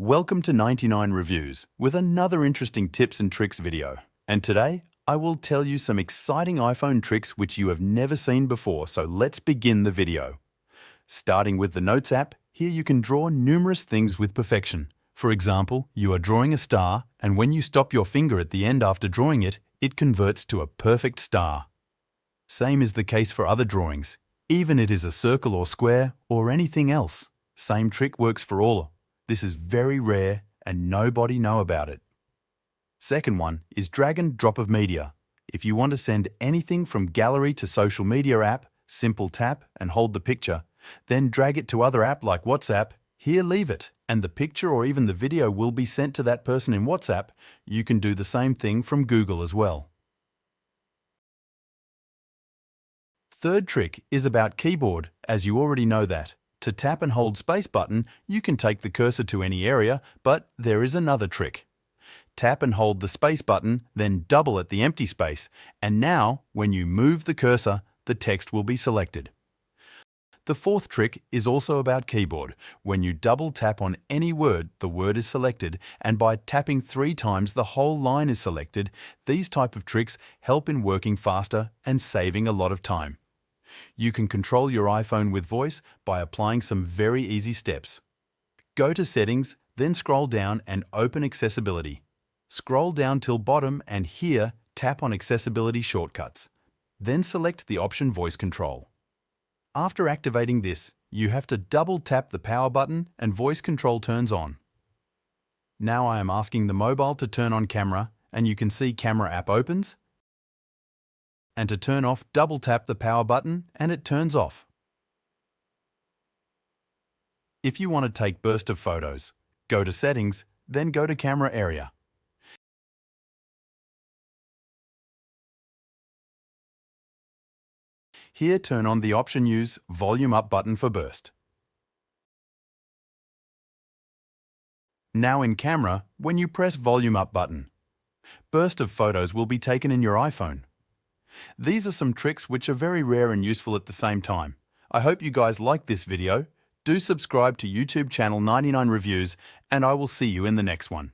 Welcome to 99 Reviews with another interesting tips and tricks video. And today, I will tell you some exciting iPhone tricks which you have never seen before, so let's begin the video. Starting with the Notes app, here you can draw numerous things with perfection. For example, you are drawing a star, and when you stop your finger at the end after drawing it, it converts to a perfect star. Same is the case for other drawings, even it is a circle or square or anything else. Same trick works for all. This is very rare and nobody know about it. Second one is drag and drop of media. If you want to send anything from gallery to social media app, simple tap and hold the picture, then drag it to other app like WhatsApp, here leave it, and the picture or even the video will be sent to that person in WhatsApp. You can do the same thing from Google as well. Third trick is about keyboard, as you already know that. To tap and hold space button, you can take the cursor to any area, but there is another trick. Tap and hold the space button, then double at the empty space, and now, when you move the cursor, the text will be selected. The fourth trick is also about keyboard. When you double tap on any word, the word is selected, and by tapping 3 times, the whole line is selected. These type of tricks help in working faster and saving a lot of time. You can control your iPhone with voice by applying some very easy steps. Go to Settings, then scroll down and open Accessibility. Scroll down till bottom and here tap on Accessibility Shortcuts. Then select the option Voice Control. After activating this, you have to double tap the power button and voice control turns on. Now I am asking the mobile to turn on camera and you can see camera app opens. And to turn off, double tap the power button and it turns off. If you want to take burst of photos, go to Settings, then go to Camera area. Here turn on the option Use Volume Up button for burst. Now in Camera, when you press Volume Up button, burst of photos will be taken in your iPhone. These are some tricks which are very rare and useful at the same time. I hope you guys liked this video. Do subscribe to YouTube channel 99 Reviews and I will see you in the next one.